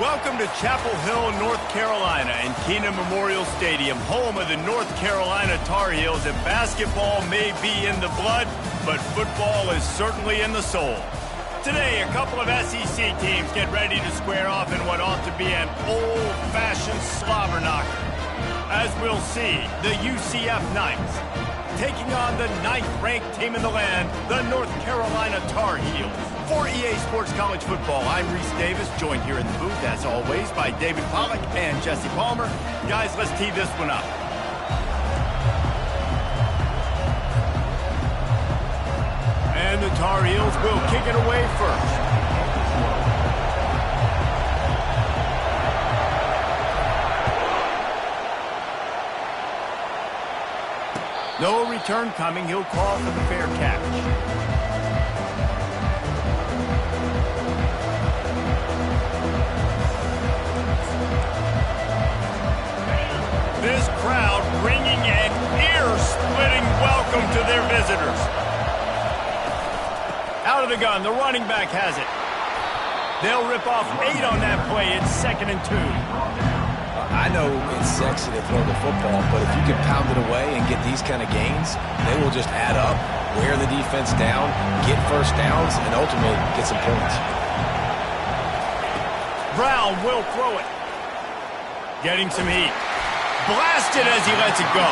Welcome to Chapel Hill, North Carolina, and Keenan Memorial Stadium, home of the North Carolina Tar Heels. And basketball may be in the blood, but football is certainly in the soul. Today, a couple of SEC teams get ready to square off in what ought to be an old-fashioned slobber knocker. As we'll see, the UCF Knights taking on the 9th-ranked team in the land, the North Carolina Tar Heels. For EA Sports College Football, I'm Reese Davis, joined here in the booth, as always, by David Pollack and Jesse Palmer. Guys, let's tee this one up. And the Tar Heels will kick it away first. No return coming. He'll call for the fair catch. This crowd bringing an ear-splitting welcome to their visitors. Out of the gun, the running back has it. They'll rip off 8 on that play. It's 2nd and 2. I know it's sexy to throw the football, but if you can pound it away and get these kind of gains, they will just add up, wear the defense down, get first downs, and ultimately get some points. Brown will throw it. Getting some heat. Blasted as he lets it go.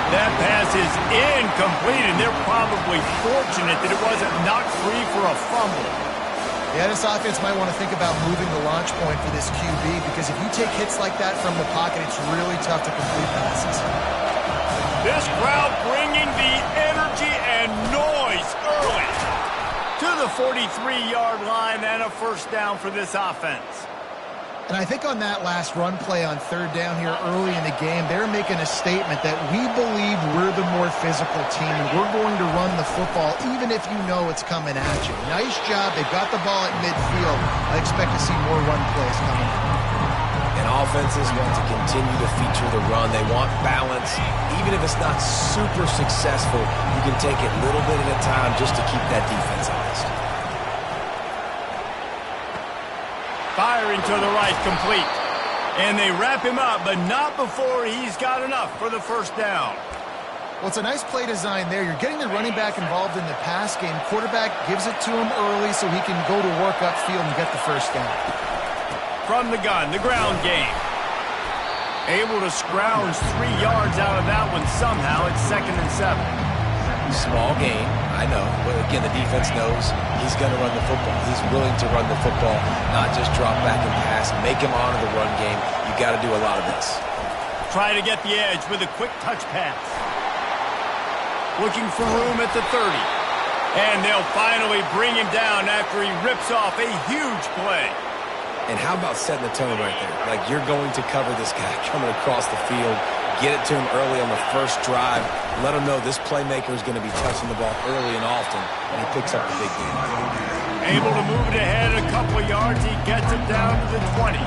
That pass is incomplete, and they're probably fortunate that it wasn't knocked free for a fumble. Yeah, this offense might want to think about moving the launch point for this QB, because if you take hits like that from the pocket, it's really tough to complete passes. This crowd bringing the energy and noise early to the 43-yard line, and a first down for this offense. And I think on that last run play on 3rd down here early in the game, they're making a statement that we believe we're the more physical team, and we're going to run the football even if you know it's coming at you. Nice job. They've got the ball at midfield. I expect to see more run plays coming up. And offenses want to continue to feature the run. They want balance. Even if it's not super successful, you can take it little bit at a time just to keep that defense honest. Firing to the right, complete. And they wrap him up, but not before he's got enough for the first down. Well, it's a nice play design there. You're getting the running back involved in the pass game. Quarterback gives it to him early so he can go to work upfield and get the first down. From the gun, the ground game. Able to scrounge 3 yards out of that one somehow. It's 2nd and 7. Small game, I know, but again, the defense knows he's going to run the football. He's willing to run the football, not just drop back and pass, make him honor the run game. You got to do a lot of this. Try to get the edge with a quick touch pass. Looking for room at the 30. And they'll finally bring him down after he rips off a huge play. And how about setting the tone right there? Like, you're going to cover this guy coming across the field. Get it to him early on the first drive. Let him know this playmaker is going to be touching the ball early and often, and he picks up the big game. Able to move it ahead a couple of yards. He gets it down to the 20.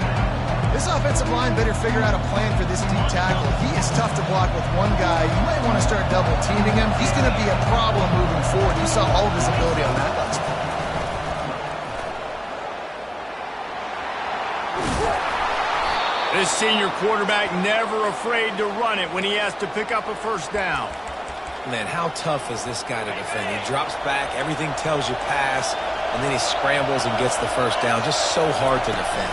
This offensive line better figure out a plan for this deep tackle. He is tough to block with one guy. You might want to start double-teaming him. He's going to be a problem moving forward. You saw all of his ability on that last play. This senior quarterback never afraid to run it when he has to pick up a first down. Man, how tough is this guy to defend? He drops back, everything tells you pass, and then he scrambles and gets the first down. Just so hard to defend.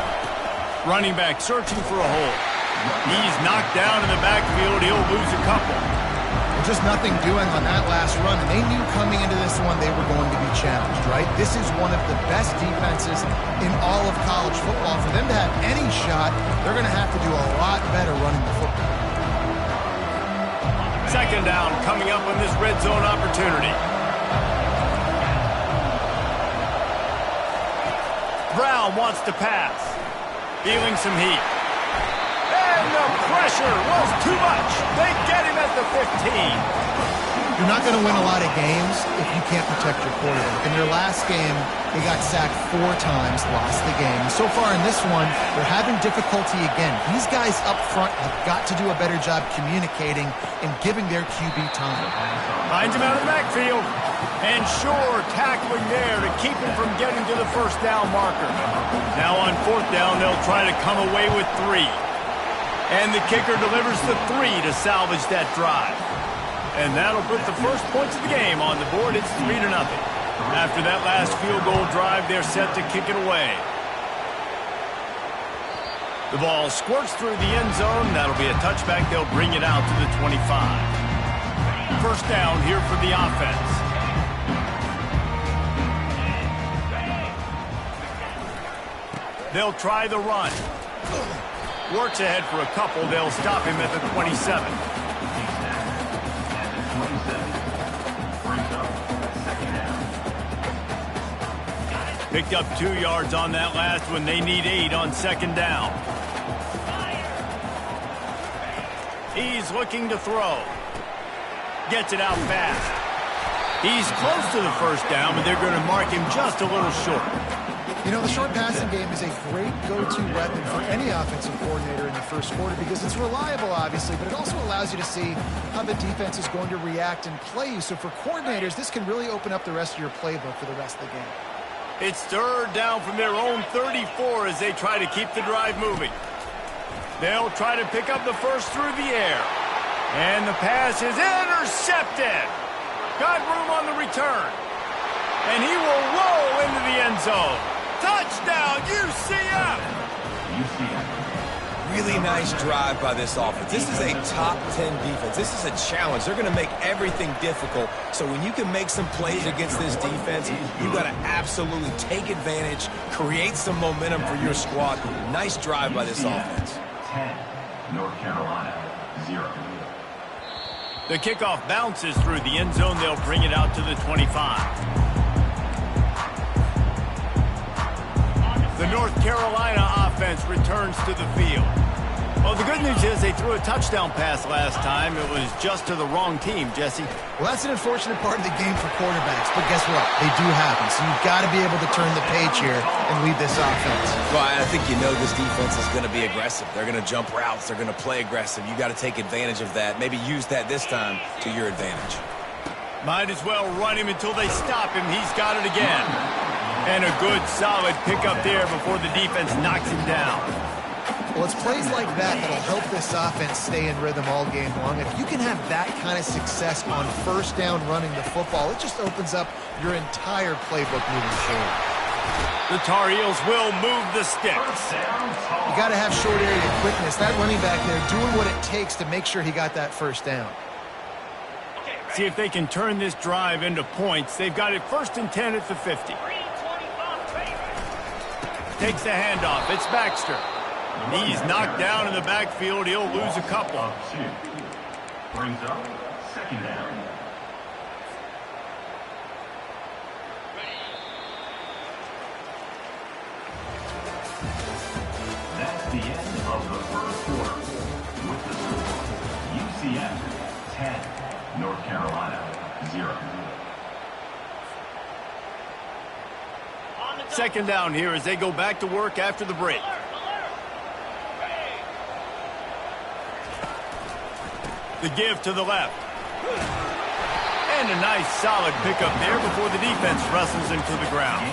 Running back searching for a hole. He's knocked down in the backfield. He'll lose a couple. Just nothing doing on that last run, and they knew coming into this one they were going to be challenged, right? This is one of the best defenses in all of college football. For them to have any shot, they're going to have to do a lot better running the football. 2nd down coming up on this red zone opportunity. Brown wants to pass. Feeling some heat. And the pressure was too much. They get him at the 15. You're not going to win a lot of games if you can't protect your quarterback. In their last game, they got sacked 4 times, lost the game. So far in this one, they're having difficulty again. These guys up front have got to do a better job communicating and giving their QB time. Finds him out of the backfield. And sure, tackling there to keep him from getting to the first down marker. Now on 4th down, they'll try to come away with 3. And the kicker delivers the 3 to salvage that drive. And that'll put the first points of the game on the board. It's 3-0. After that last field goal drive, they're set to kick it away. The ball squirts through the end zone. That'll be a touchback. They'll bring it out to the 25. First down here for the offense. They'll try the run. Works ahead for a couple. They'll stop him at the 27. Picked up 2 yards on that last one. They need 8 on 2nd down. He's looking to throw. Gets it out fast. He's close to the first down, but they're going to mark him just a little short. You know, the short passing game is a great go-to weapon for any offensive coordinator in the first quarter because it's reliable, obviously, but it also allows you to see how the defense is going to react and play you. So for coordinators, this can really open up the rest of your playbook for the rest of the game. It's 3rd down from their own 34 as they try to keep the drive moving. They'll try to pick up the first through the air. And the pass is intercepted. Got room on the return. And he will roll into the end zone. Touchdown, UCF! Really nice drive by this offense. This is a top 10 defense. This is a challenge. They're going to make everything difficult. So when you can make some plays against this defense, you've got to absolutely take advantage, create some momentum for your squad. Nice drive by this offense. 10, North Carolina, 0. The kickoff bounces through the end zone. They'll bring it out to the 25. The North Carolina offense returns to the field. Well, the good news is they threw a touchdown pass last time. It was just to the wrong team, Jesse. Well, that's an unfortunate part of the game for quarterbacks, but guess what? They do happen, so you've got to be able to turn the page here and lead this offense. Well, I think you know this defense is going to be aggressive. They're going to jump routes. They're going to play aggressive. You got to take advantage of that. Maybe use that this time to your advantage. Might as well run him until they stop him. He's got it again. And a good, solid pickup there before the defense knocks him down. Well, it's plays like that that'll help this offense stay in rhythm all game long. If you can have that kind of success on first down running the football, it just opens up your entire playbook moving forward. The Tar Heels will move the sticks. You got to have short area quickness. That running back there doing what it takes to make sure he got that first down. See if they can turn this drive into points. They've got it 1st and 10 at the 50. Takes the handoff. It's Baxter. He's knocked down in the backfield. He'll lose a couple. Brings up 2nd down. That's the end of the first quarter. With the score, UCF 10, North Carolina 0. 2nd down here as they go back to work after the break. The give to the left. And a nice solid pickup there before the defense wrestles into the ground.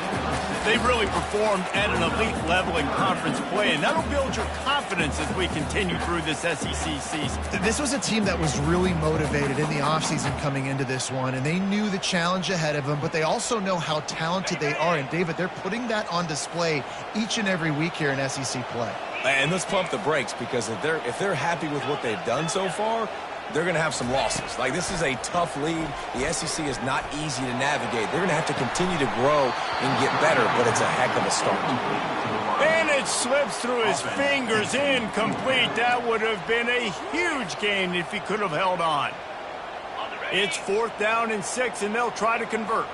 They've really performed at an elite level in conference play, and that'll build your confidence as we continue through this SEC season. This was a team that was really motivated in the offseason coming into this one, and they knew the challenge ahead of them, but they also know how talented they are. And, David, they're putting that on display each and every week here in SEC play. And let's pump the brakes, because if they're happy with what they've done so far, they're going to have some losses. Like, this is a tough league. The SEC is not easy to navigate. They're going to have to continue to grow and get better, but it's a heck of a start. And it slips through his fingers, incomplete. That would have been a huge gain if he could have held on. It's 4th down and 6, and they'll try to convert.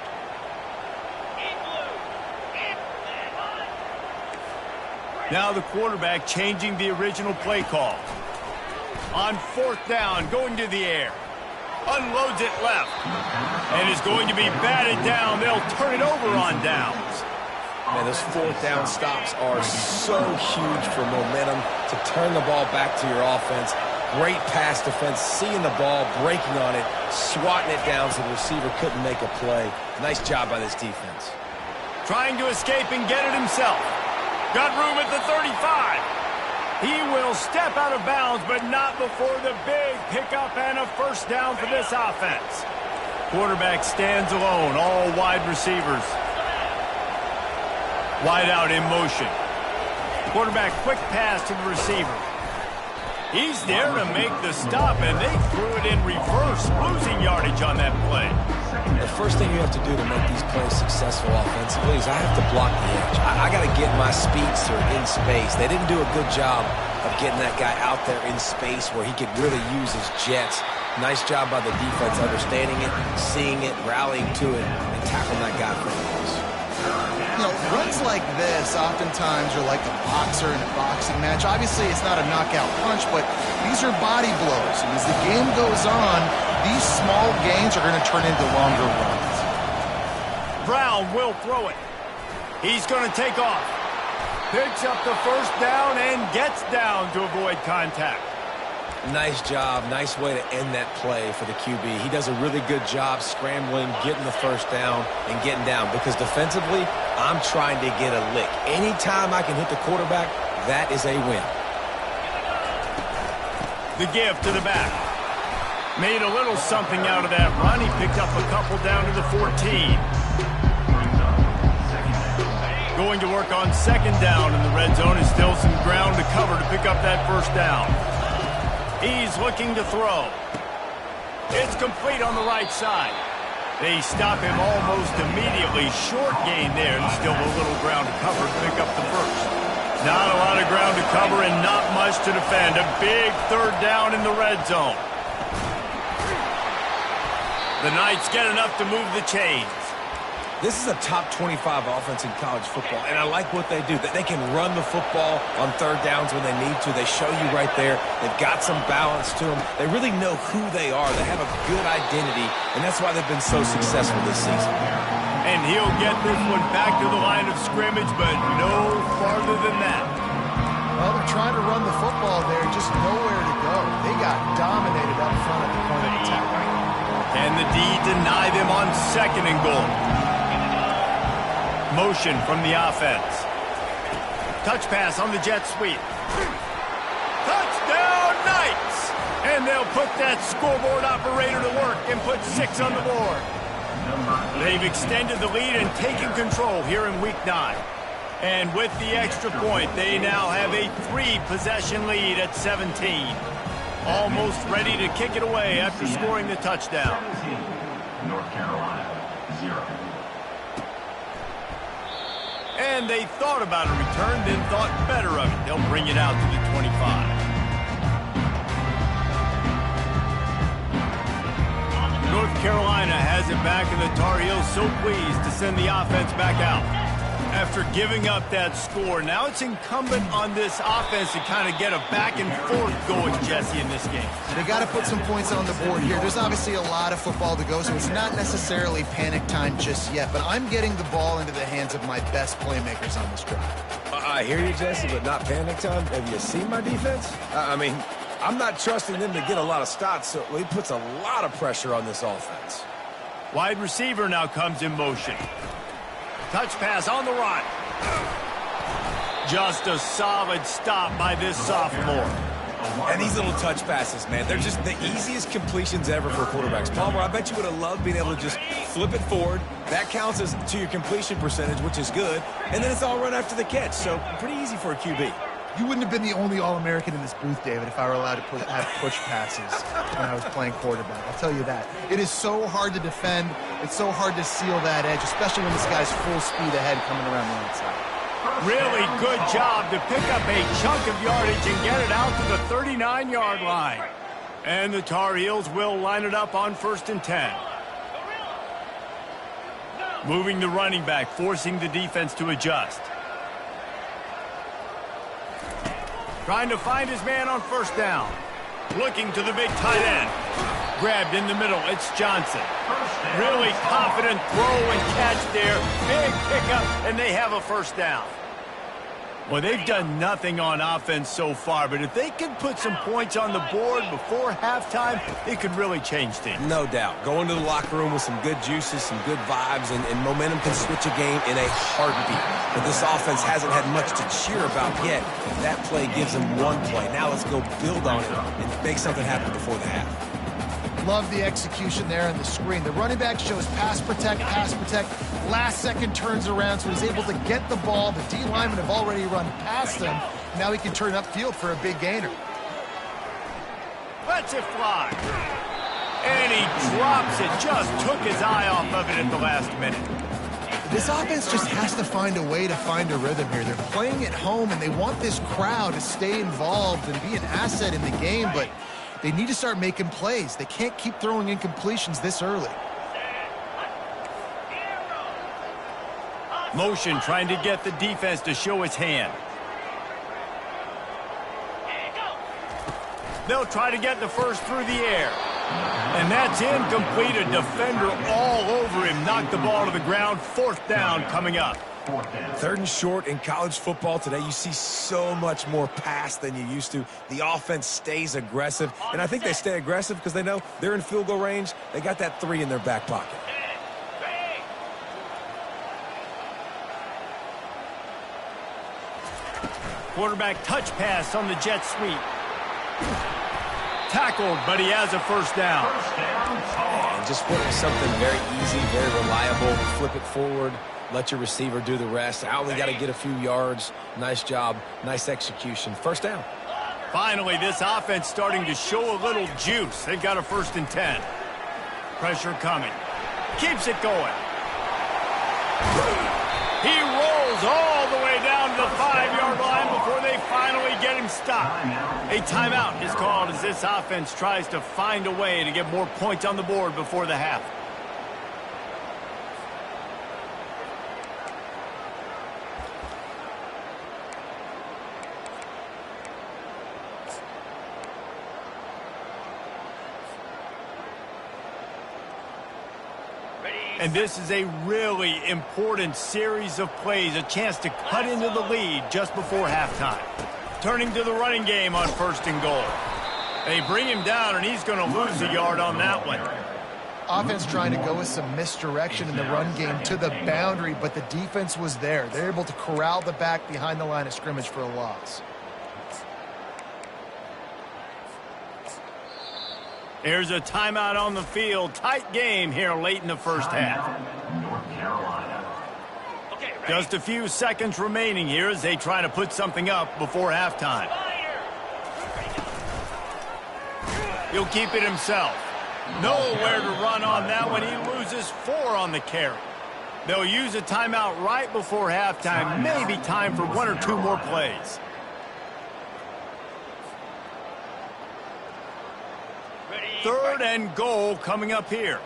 Now the quarterback changing the original play call. On 4th down, going to the air. Unloads it left. And is going to be batted down. They'll turn it over on downs. Man, those fourth down stops are so huge for momentum to turn the ball back to your offense. Great pass defense, seeing the ball, breaking on it, swatting it down so the receiver couldn't make a play. Nice job by this defense. Trying to escape and get it himself. Got room at the 35. He will step out of bounds, but not before the big pickup and a first down for this offense. Quarterback stands alone, all wide receivers. Wide out in motion. Quarterback quick pass to the receiver. He's there to make the stop, and they threw it in reverse, losing yardage on that play. The first thing you have to do to make these plays successful offensively is I have to block the edge. I got to get my speedster in space. They didn't do a good job of getting that guy out there in space where he could really use his jets. Nice job by the defense understanding it, seeing it, rallying to it, and tackling that guy for the loss. You know, runs like this oftentimes are like a boxer in a boxing match. Obviously, it's not a knockout punch, but these are body blows. And as the game goes on, these small gains are going to turn into longer runs. Brown will throw it. He's going to take off. Picks up the first down and gets down to avoid contact. Nice job. Nice way to end that play for the QB. He does a really good job scrambling, getting the first down, and getting down. Because defensively, I'm trying to get a lick. Anytime I can hit the quarterback, that is a win. The give to the back. Made a little something out of that run. He picked up a couple down to the 14. Going to work on second down in the red zone. Is still some ground to cover to pick up that first down. He's looking to throw. It's complete on the right side. They stop him almost immediately. Short gain there, and still a little ground to cover to pick up the first. Not a lot of ground to cover and not much to defend. A big third down in the red zone. The Knights get enough to move the chains. This is a top 25 offense in college football, and I like what they do. That they can run the football on third downs when they need to. They show you right there. They've got some balance to them. They really know who they are. They have a good identity, and that's why they've been so successful this season. And he'll get this one back to the line of scrimmage, but no farther than that. Well, they're trying to run the football there, just nowhere to go. They got dominated up front at the point of attack. Can the D deny them on second and goal? Motion from the offense. Touch pass on the jet sweep. Touchdown Knights! And they'll put that scoreboard operator to work and put 6 on the board. They've extended the lead and taken control here in Week 9. And with the extra point, they now have a 3-possession lead at 17. Almost ready to kick it away after scoring the touchdown. North Carolina, 0. And they thought about a return, then thought better of it. They'll bring it out to the 25. North Carolina has it back, and the Tar Heels so pleased to send the offense back out. After giving up that score, now it's incumbent on this offense to kind of get a back and forth going, Jesse, in this game. They got to put some points on the board here. There's obviously a lot of football to go, so it's not necessarily panic time just yet, but I'm getting the ball into the hands of my best playmakers on this drive. I hear you, Jesse, but not panic time. Have you seen my defense? I mean, I'm not trusting them to get a lot of stops, so he puts a lot of pressure on this offense. Wide receiver now comes in motion. Touch pass on the run. Just a solid stop by this sophomore. And these little touch passes, man, they're just the easiest completions ever for quarterbacks. Palmer, I bet you would have loved being able to just flip it forward. That counts as to your completion percentage, which is good. And then it's all run after the catch, so pretty easy for a QB. You wouldn't have been the only All-American in this booth, David, if I were allowed to have push passes when I was playing quarterback. I'll tell you that. It is so hard to defend. It's so hard to seal that edge, especially when this guy's full speed ahead coming around the outside. Really good job to pick up a chunk of yardage and get it out to the 39-yard line. And the Tar Heels will line it up on 1st and 10. Moving the running back, forcing the defense to adjust. Trying to find his man on 1st down. Looking to the big tight end. Grabbed in the middle. It's Johnson. Really confident throw and catch there. Big pickup, and they have a first down. Well, they've done nothing on offense so far, but if they can put some points on the board before halftime, it could really change things. No doubt. Go into the locker room with some good juices, some good vibes, and momentum can switch a game in a heartbeat. But this offense hasn't had much to cheer about yet. That play gives them one play. Now let's go build on it and make something happen before the half. Love the execution there on the screen. The running back shows pass protect, last second turns around, so he's able to get the ball. The D linemen have already run past him. Now he can turn upfield for a big gainer. Lets it fly. And he drops it. Just took his eye off of it at the last minute. This offense just has to find a way to find a rhythm here. They're playing at home, and they want this crowd to stay involved and be an asset in the game, but they need to start making plays. They can't keep throwing incompletions this early. Motion trying to get the defense to show its hand. They'll try to get the first through the air. And that's incomplete. A defender all over him. Knocked the ball to the ground. Fourth down coming up. Third and short in college football today. You see so much more pass than you used to. The offense stays aggressive, and I think they stay aggressive because they know they're in field goal range. They got that 3 in their back pocket. Quarterback touch pass on the jet sweep. Tackled, but he has a first down. And just put something very easy, very reliable. Flip it forward. Let your receiver do the rest. I only got to get a few yards. Nice job. Nice execution. First down. Finally, this offense starting to show a little juice. They've got a 1st and 10. Pressure coming. Keeps it going. He rolls all the way down to the 5-yard line before they finally get him stopped. A timeout is called as this offense tries to find a way to get more points on the board before the half. And this is a really important series of plays, a chance to cut into the lead just before halftime. Turning to the running game on 1st and goal. They bring him down, and he's going to lose a yard on that one. Offense trying to go with some misdirection in the run game to the boundary, but the defense was there. They're able to corral the back behind the line of scrimmage for a loss. Here's a timeout on the field. Tight game here late in the first half. North Carolina. Just a few seconds remaining here as they try to put something up before halftime. He'll keep it himself. Nowhere to run on that one. He loses 4 on the carry. They'll use a timeout right before halftime. Maybe time for 1 or 2 more plays. Third and goal coming up here.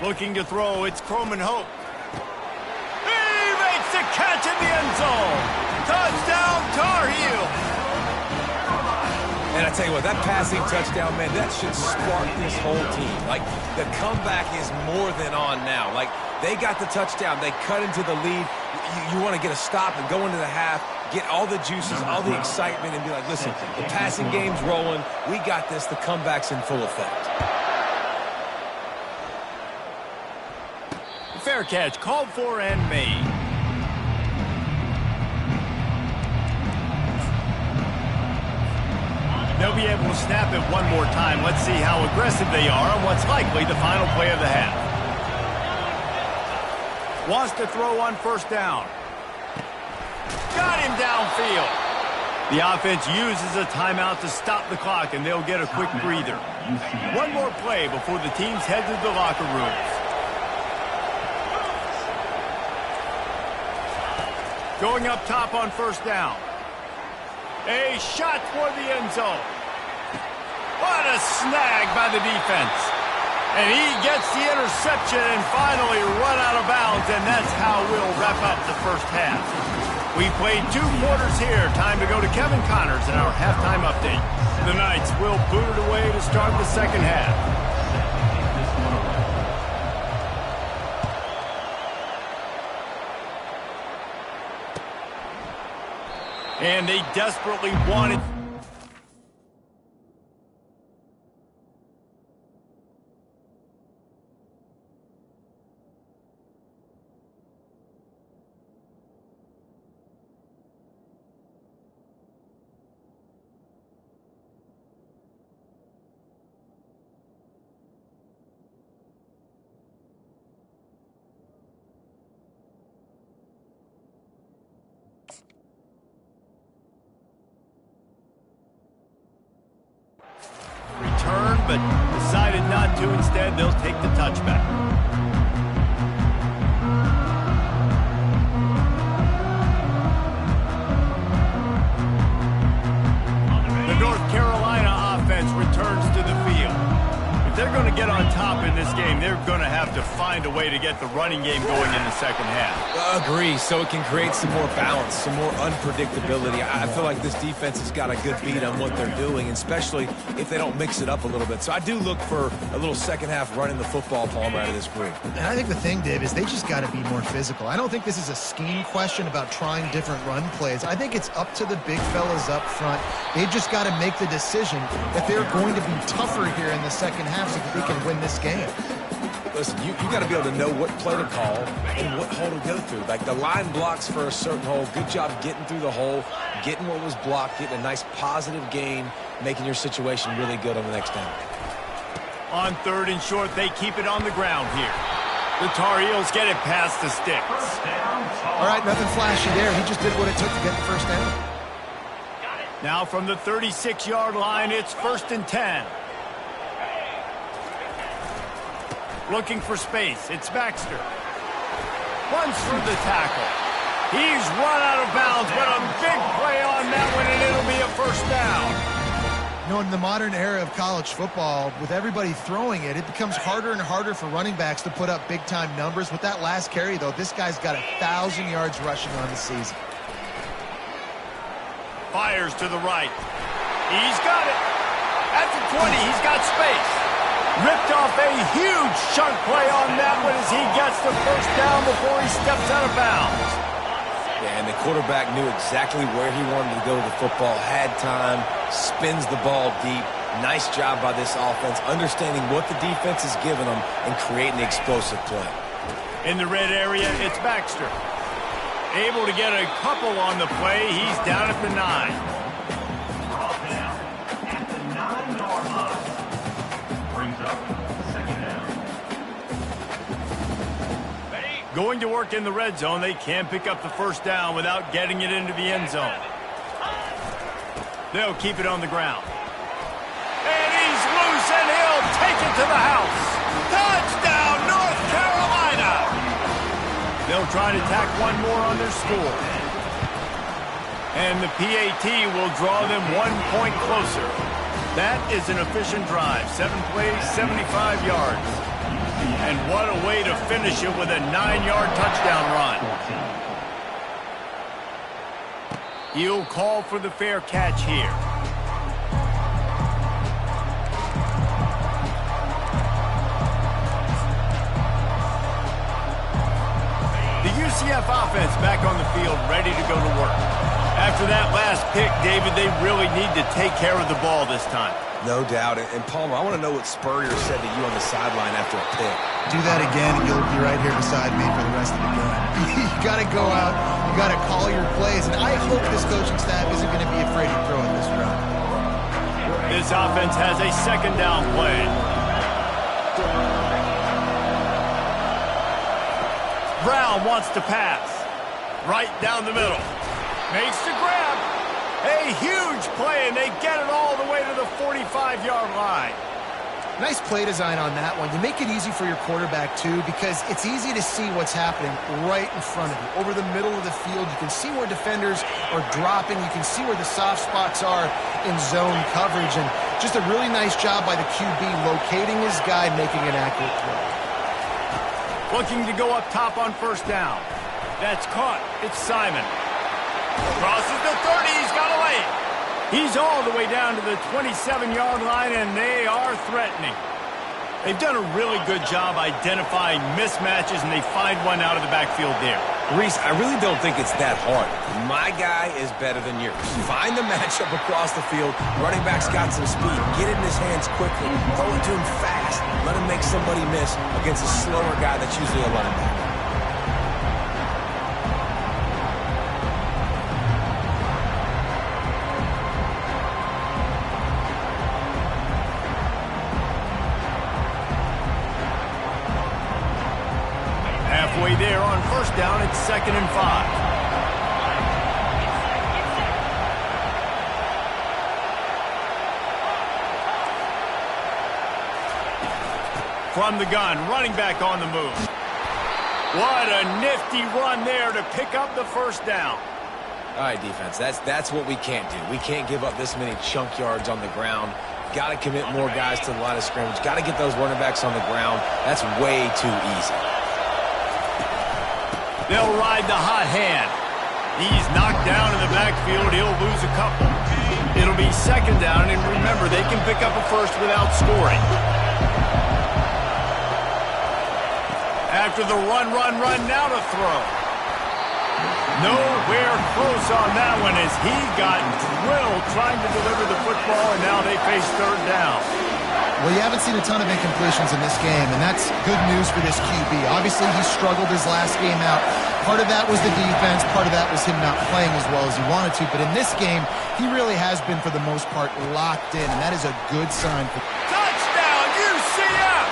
Looking to throw, it's Croman Hope. He makes the catch in the end zone. Touchdown, Tar Heels. And I tell you what, that passing touchdown, man, that should spark this whole team. Like, the comeback is more than on now. Like, they got the touchdown. They cut into the lead. You want to get a stop and go into the half, get all the juices, all the excitement, and be like, listen, the passing game's rolling. We got this. The comeback's in full effect. Fair catch, called for and made. They'll be able to snap it one more time. Let's see how aggressive they are on what's likely the final play of the half. Wants to throw on 1st down. Got him downfield. The offense uses a timeout to stop the clock, and they'll get a quick breather. One more play before the teams head to the locker rooms. Going up top on 1st down. A shot for the end zone. What a snag by the defense. And he gets the interception and finally run out of bounds, and that's how we'll wrap up the first half. We played 2 quarters here. Time to go to Kevin Connors in our halftime update. The Knights will boot it away to start the second half. And they desperately wanted... but decided not to. Instead, they'll take the touchback. The North Carolina offense returns to the field. If they're going to get on top in this game, they're going to have to find a way to get the running game going in the second half. Agree, so it can create some more balance, some more unpredictability. I feel like this defense has got a good beat on what they're doing, especially if they don't mix it up a little bit. So I do look for a little second half running the football, Palmer, out of this group. And I think the thing, Dave, is they just got to be more physical. I don't think this is a scheme question about trying different run plays. I think it's up to the big fellas up front. They've just got to make the decision that they're going to be tougher here in the second half so that they can win this game. Listen, you got to be able to know what play to call and what hole to go through. Like the line blocks for a certain hole. Good job getting through the hole, getting what was blocked, getting a nice positive gain, making your situation really good on the next down. On 3rd and short, they keep it on the ground here. The Tar Heels get it past the sticks. All right, nothing flashy there. He just did what it took to get the first down. Now from the 36-yard line, it's 1st and 10. Looking for space. It's Baxter. Runs through the tackle. He's run out of bounds, but a big play on that one, and it'll be a first down. You know, in the modern era of college football, with everybody throwing it, it becomes harder and harder for running backs to put up big-time numbers. With that last carry, though, this guy's got 1,000 yards rushing on the season. Fires to the right. He's got it. At the 20, he's got space. Ripped off a huge chunk play on that one as he gets the first down before he steps out of bounds. Yeah, and the quarterback knew exactly where he wanted to go with the football, had time, spins the ball deep. Nice job by this offense, understanding what the defense is giving them and creating the explosive play. In the red area, it's Baxter. Able to get a couple on the play. He's down at the 9. Going to work in the red zone. They can't pick up the first down without getting it into the end zone. They'll keep it on the ground. And he's loose, and he'll take it to the house. Touchdown, North Carolina! They'll try to tack one more on their score. And the PAT will draw them 1 point closer. That is an efficient drive. 7 plays, 75 yards. And what a way to finish it with a 9-yard touchdown run. He'll call for the fair catch here. The UCF offense back on the field, ready to go to work. After that last pick, David, they really need to take care of the ball this time. No doubt. And Palmer, I want to know what Spurrier said to you on the sideline after a pick. Do that again, and you'll be right here beside me for the rest of the game. You got to go out. You got to call your plays. And I hope this coaching staff isn't going to be afraid to throw it this round. This offense has a second down play. Brown wants to pass. Right down the middle. Makes the grab. A huge play, and they get it all the way to the 45-yard line. Nice play design on that one. You make it easy for your quarterback, too, because it's easy to see what's happening right in front of you. Over the middle of the field, you can see where defenders are dropping. You can see where the soft spots are in zone coverage. And just a really nice job by the QB locating his guy, making an accurate throw. Looking to go up top on first down. That's caught. It's Simon. Crosses the 30. He's got a lane. He's all the way down to the 27-yard line, and they are threatening. They've done a really good job identifying mismatches, and they find one out of the backfield there. Reese, I really don't think it's that hard. My guy is better than yours. Find the matchup across the field. Running back's got some speed. Get it in his hands quickly. Throw it to him fast. Let him make somebody miss against a slower guy that's usually a linebacker. Halfway there on first down, it's 2nd and 5. From the gun, running back on the move. What a nifty run there to pick up the first down. All right, defense, that's what we can't do. We can't give up this many chunk yards on the ground. Got to commit more guys to the line of scrimmage. Got to get those running backs on the ground. That's way too easy. They'll ride the hot hand. He's knocked down in the backfield. He'll lose a couple. It'll be 2nd down, and remember, they can pick up a first without scoring. After the run, now to throw. Nowhere close on that one as he got drilled trying to deliver the football, and now they face 3rd down. Well, you haven't seen a ton of incompletions in this game, and that's good news for this QB. Obviously, he struggled his last game out. Part of that was the defense. Part of that was him not playing as well as he wanted to. But in this game, he really has been, for the most part, locked in, and that is a good sign. Touchdown, UCF!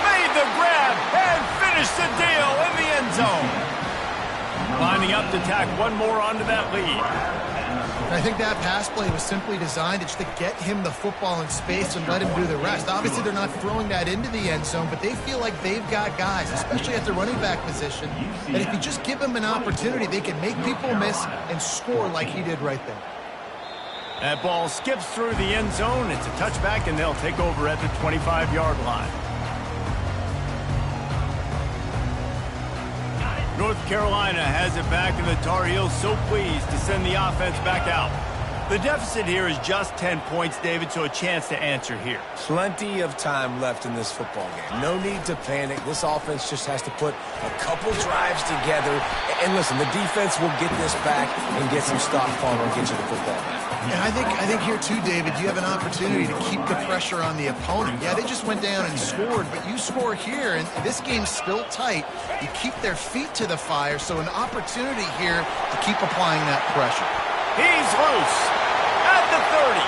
Made the grab and finished the deal in the end zone. Lining up to tack one more onto that lead. I think that pass play was simply designed just to get him the football in space and let him do the rest. Obviously, they're not throwing that into the end zone, but they feel like they've got guys, especially at the running back position, that if you just give them an opportunity, they can make people miss and score like he did right there. That ball skips through the end zone. It's a touchback, and they'll take over at the 25-yard line. North Carolina has it back, and the Tar Heels so pleased to send the offense back out. The deficit here is just 10 points, David, so a chance to answer here. Plenty of time left in this football game. No need to panic. This offense just has to put a couple drives together. And listen, the defense will get this back and get some stops on and get you the football back. And I think here too, David, you have an opportunity to keep the pressure on the opponent. Yeah, they just went down and scored, but you score here, and this game's still tight. You keep their feet to the fire, so an opportunity here to keep applying that pressure. He's loose at the 30.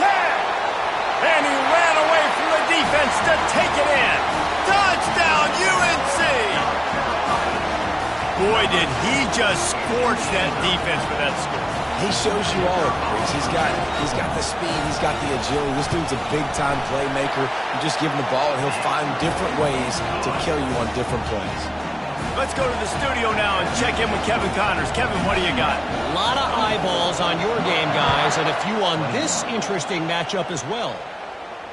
10. And he ran away from the defense to take it in. Touchdown, UNC! Boy, did he just scorch that defense with that score. He shows you all of it. He's got the speed. He's got the agility. This dude's a big-time playmaker. You just give him the ball, and he'll find different ways to kill you on different plays. Let's go to the studio now and check in with Kevin Connors. Kevin, what do you got? A lot of eyeballs on your game, guys, and a few on this interesting matchup as well.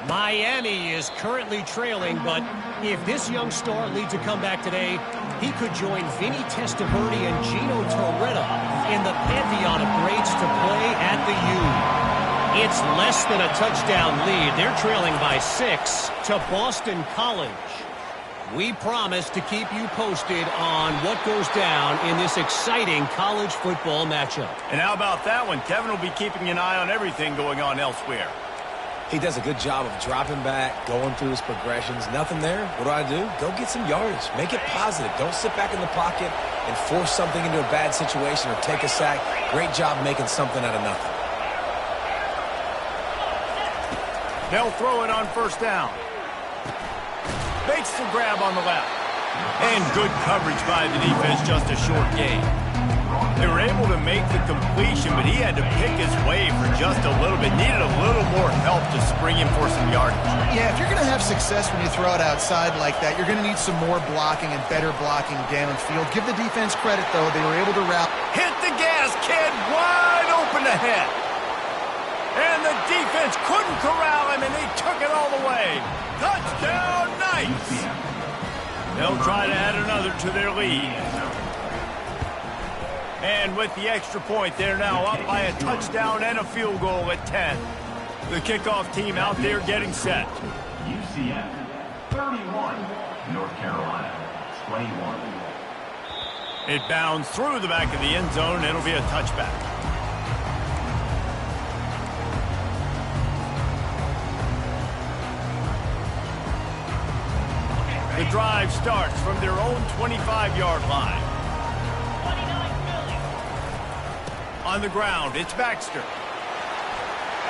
Miami is currently trailing, but if this young star leads a comeback today, he could join Vinny Testaverde and Gino Torretta in the pantheon of greats to play at the U. It's less than a touchdown lead. They're trailing by 6 to Boston College. We promise to keep you posted on what goes down in this exciting college football matchup. And how about that one? Kevin will be keeping an eye on everything going on elsewhere. He does a good job of dropping back, going through his progressions. Nothing there. What do? Go get some yardage. Make it positive. Don't sit back in the pocket and force something into a bad situation or take a sack. Great job making something out of nothing. They'll throw it on first down. Makes the grab on the left. And good coverage by the defense, just a short gain. They were able to make the completion, but he had to pick his way for just a little bit. Needed a little more help to spring him for some yardage. Yeah, if you're going to have success when you throw it outside like that, you're going to need some more blocking and better blocking downfield. Give the defense credit, though. They were able to route. Hit the gas, kid. Wide open ahead. And the defense couldn't corral him, and he took it all the way. Touchdown, Knights. They'll try to add another to their lead. And with the extra point, they're now up by a touchdown and a field goal at 10. The kickoff team out there getting set. UCF 31, North Carolina 21. It bounds through the back of the end zone. It'll be a touchback. The drive starts from their own 25-yard line. On the ground, it's Baxter.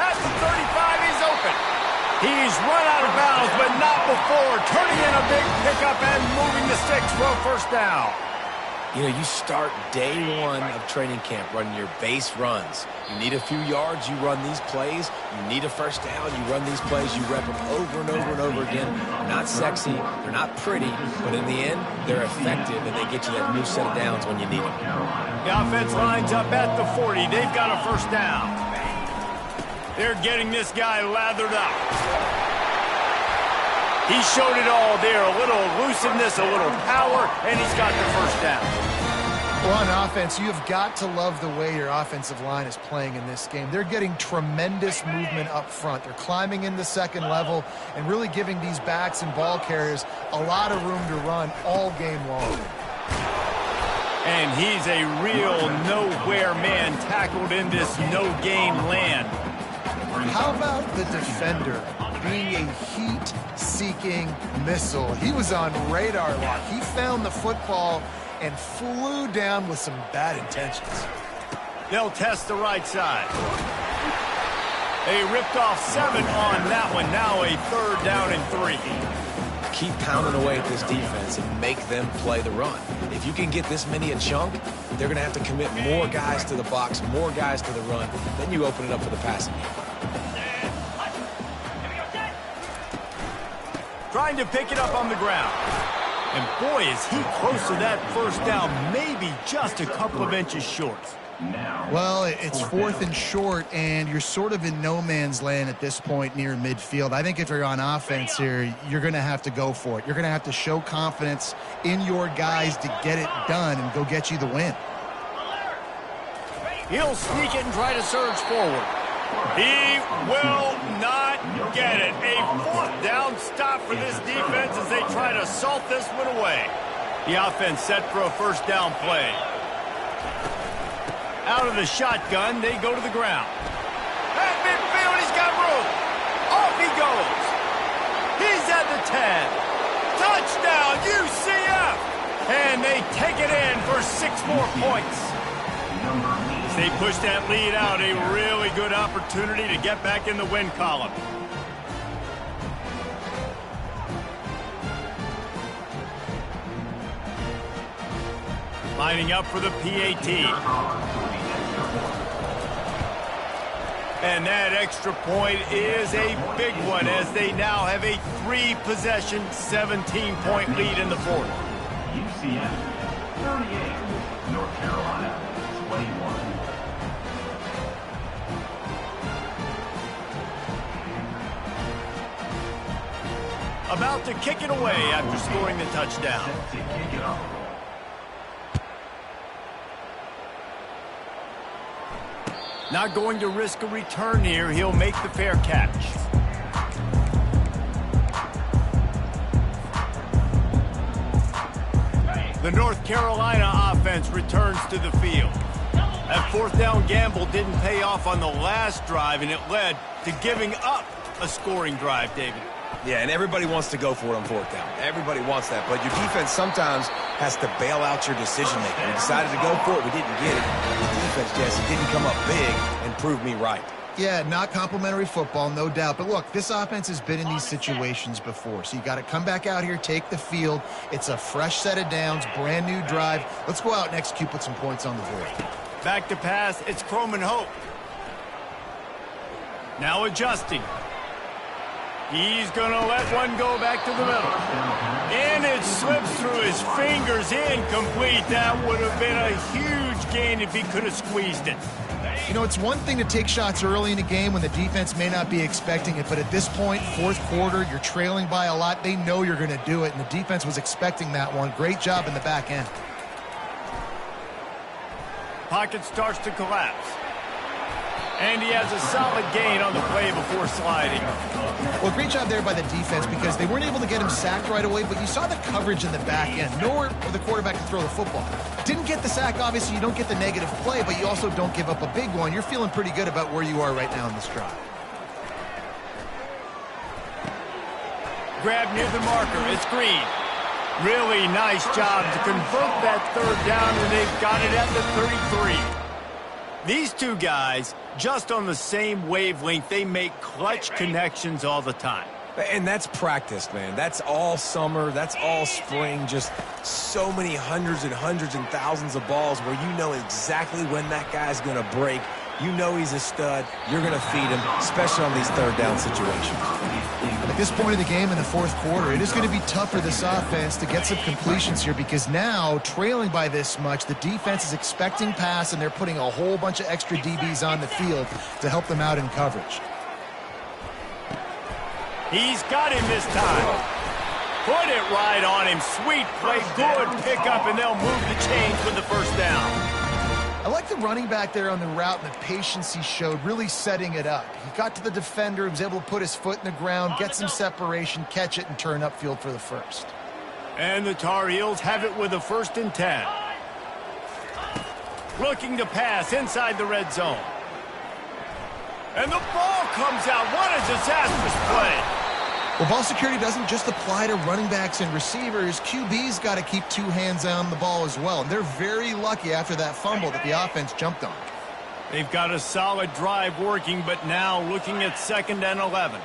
At the 35, he's open. He's run out of bounds, but not before turning in a big pickup and moving the sticks for a first down. You know, you start day one of training camp running your base runs. You need a few yards, you run these plays. You need a first down, you run these plays. You rep them over and over and over again. They're not sexy, they're not pretty, but in the end, they're effective, and they get you that new set of downs when you need them. The offense lines up at the 40. They've got a first down. They're getting this guy lathered up. He showed it all there. A little elusiveness, a little power, and he's got the first down. Well, on offense, you've got to love the way your offensive line is playing in this game. They're getting tremendous movement up front. They're climbing in the second level and really giving these backs and ball carriers a lot of room to run all game long. And he's a real nowhere man tackled in this no-gain land. How about the defender being a heat-seeking missile? He was on radar lock. He found the football and flew down with some bad intentions. They'll test the right side. They ripped off 7 on that one. Now a third down and 3. Keep pounding away at this defense and make them play the run. If you can get this many a chunk, they're going to have to commit more guys to the box, more guys to the run. Then you open it up for the passing game. Trying to pick it up on the ground. And boy, is he close to that first down, maybe just a couple of inches short. Well, it's fourth and short, and you're sort of in no man's land at this point near midfield. I think if you're on offense here, you're going to have to go for it. You're going to have to show confidence in your guys to get it done and go get you the win. He'll sneak it and try to surge forward. He will not get it. A fourth down stop for this defense as they try to salt this one away. The offense set for a first down play. Out of the shotgun, they go to the ground. At midfield, he's got room. Off he goes. He's at the 10. Touchdown, UCF! And they take it in for 6 more points. They push that lead out, a really good opportunity to get back in the win column. Lining up for the PAT. And that extra point is a big one as they now have a 3-possession, 17-point lead in the fourth. UCF 38, North Carolina 21. About to kick it away after scoring the touchdown. To kick it off. Not going to risk a return here. He'll make the fair catch. The North Carolina offense returns to the field. That fourth down gamble didn't pay off on the last drive, and it led to giving up a scoring drive, David. Yeah, and everybody wants to go for it on fourth down. Everybody wants that, but your defense sometimes has to bail out your decision-making. We decided to go for it. We didn't get it. The defense, Jesse, didn't come up big and prove me right. Yeah, not complimentary football, no doubt. But look, this offense has been in these situations before. So you got to come back out here, take the field. It's a fresh set of downs, brand new drive. Let's go out and execute, put some points on the board. Back to pass, it's Croman Hope. Now adjusting. He's going to let one go back to the middle. And it slips through his fingers, incomplete. That would have been a huge gain if he could have squeezed it. You know, it's one thing to take shots early in a game when the defense may not be expecting it, but at this point, fourth quarter, you're trailing by a lot. They know you're going to do it, and the defense was expecting that one. Great job in the back end. pocket starts to collapse. And he has a solid gain on the play before sliding. Well, great job there by the defense because they weren't able to get him sacked right away, but you saw the coverage in the back end. Nowhere for the quarterback to throw the football. Didn't get the sack, obviously. You don't get the negative play, but you also don't give up a big one. You're feeling pretty good about where you are right now in this drive. Grab near the marker. It's Green. Really nice job to convert that third down, and they've got it at the 33. These two guys, just on the same wavelength, they make clutch connections all the time. And that's practice, man. That's all summer. That's all spring. Just so many hundreds and thousands of balls where you know exactly when that guy's going to break. You know he's a stud. You're going to feed him, especially on these third down situations. At this point of the game in the fourth quarter, it is going to be tough for this offense to get some completions here because now, trailing by this much, the defense is expecting pass, and they're putting a whole bunch of extra DBs on the field to help them out in coverage. He's got him this time. Put it right on him. Sweet play, good pickup, and they'll move the chains with the first down. I like the running back there on the route and the patience he showed, really setting it up. He got to the defender, was able to put his foot in the ground, get some separation, catch it, and turn upfield for the first. And the Tar Heels have it with a 1st and 10. Looking to pass inside the red zone. And the ball comes out. What a disastrous play. Well, ball security doesn't just apply to running backs and receivers. QB's got to keep two hands on the ball as well. And they're very lucky after that fumble that the offense jumped on. They've got a solid drive working, but now looking at 2nd and 11.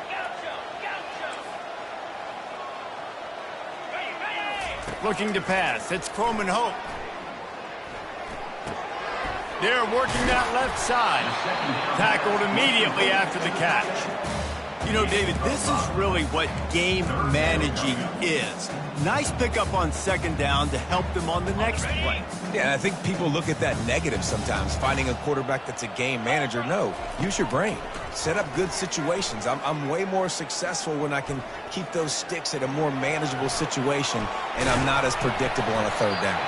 Looking to pass. It's Croman Hope. They're working that left side. Tackled immediately after the catch. You know, David, this is really what game managing is. Nice pickup on 2nd down to help them on the next play. Yeah, and I think people look at that negative sometimes, finding a quarterback that's a game manager. No, use your brain. Set up good situations. I'm way more successful when I can keep those sticks at a more manageable situation, and I'm not as predictable on a 3rd down.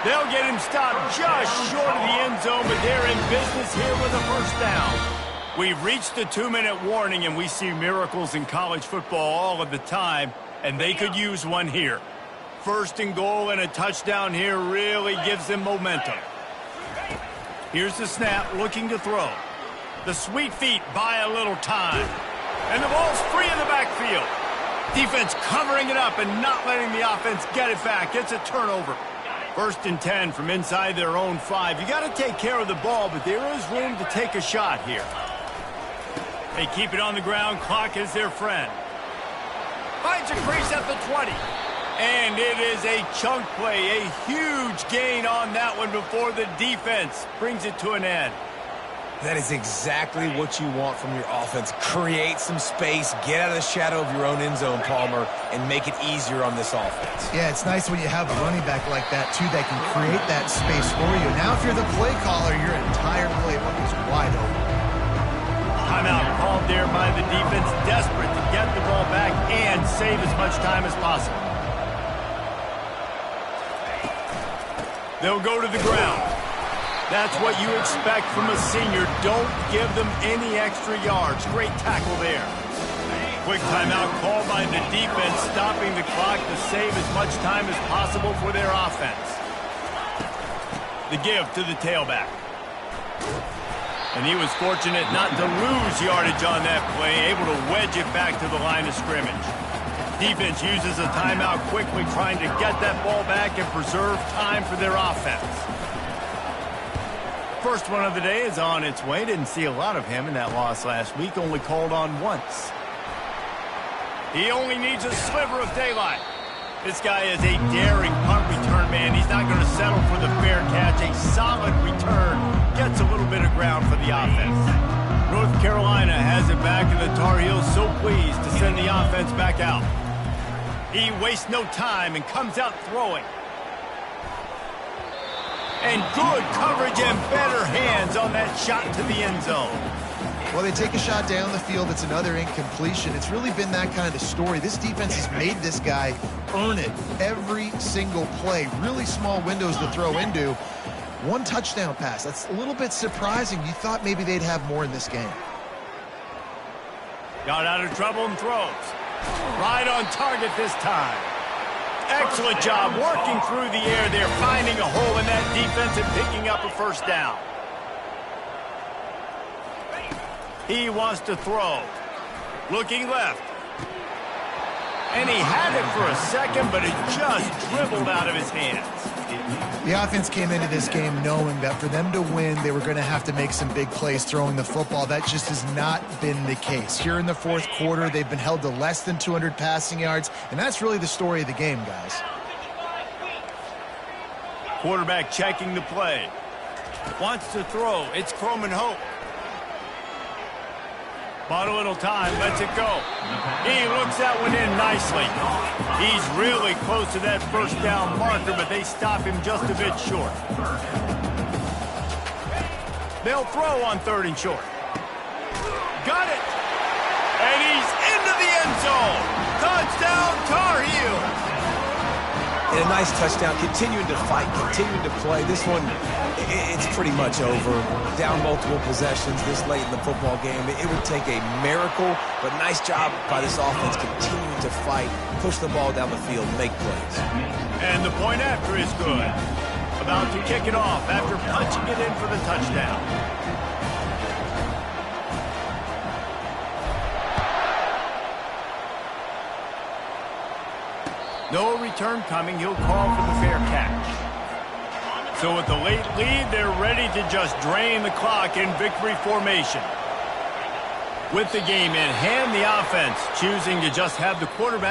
They'll get him stopped just short of the end zone, but they're in business here with a 1st down. We've reached the 2-minute warning, and we see miracles in college football all of the time, and they could use one here. 1st and goal and a touchdown here really gives them momentum. Here's the snap, looking to throw. The sweet feet buy a little time. And the ball's free in the backfield. Defense covering it up and not letting the offense get it back. It's a turnover. 1st and 10 from inside their own 5. You got to take care of the ball, but there is room to take a shot here. They keep it on the ground. Clock is their friend. Finds a crease at the 20. And it is a chunk play. A huge gain on that one before the defense brings it to an end. That is exactly what you want from your offense. Create some space, get out of the shadow of your own end zone, Palmer, and make it easier on this offense. Yeah, it's nice when you have a running back like that, too, that can create that space for you. Now, if you're the play caller, your entire playbook is wide open. Timeout called there by the defense, desperate to get the ball back and save as much time as possible. They'll go to the ground. That's what you expect from a senior. Don't give them any extra yards. Great tackle there. Quick timeout called by the defense, stopping the clock to save as much time as possible for their offense. The give to the tailback. And he was fortunate not to lose yardage on that play, able to wedge it back to the line of scrimmage. Defense uses a timeout quickly, trying to get that ball back and preserve time for their offense. First one of the day is on its way. Didn't see a lot of him in that loss last week, only called on once. He only needs a sliver of daylight. This guy is a daring punt return man. He's not going to settle for the fair catch. A solid return. Gets a little bit of ground for the offense. North Carolina has it back, and the Tar Heels so pleased to send the offense back out. He wastes no time and comes out throwing. And good coverage and better hands on that shot to the end zone. Well, they take a shot down the field. It's another incompletion. It's really been that kind of story. This defense has made this guy earn it every single play. Really small windows to throw into. One touchdown pass. That's a little bit surprising. You thought maybe they'd have more in this game. Got out of trouble and throws. Right on target this time. Excellent job working through the air there, finding a hole in that defense and picking up a first down. He wants to throw. Looking left. And he had it for a second, but it just dribbled out of his hands. The offense came into this game knowing that for them to win, they were going to have to make some big plays throwing the football. That just has not been the case. Here in the fourth quarter, they've been held to less than 200 passing yards, and that's really the story of the game, guys. Quarterback checking the play. Wants to throw. It's Croman Hope. Bought a little time, lets it go. He looks that one in nicely. He's really close to that first down marker, but they stop him just a bit short. They'll throw on 3rd and short. Got it! And he's into the end zone! Touchdown, Tar Heels! And a nice touchdown, continuing to fight, continuing to play. This one, it's pretty much over. Down multiple possessions this late in the football game. It would take a miracle, but nice job by this offense continuing to fight, push the ball down the field, make plays. And the point after is good. About to kick it off after punching it in for the touchdown. No return coming. He'll call for the fair catch. So with the late lead, they're ready to just drain the clock in victory formation. With the game in hand, the offense choosing to just have the quarterback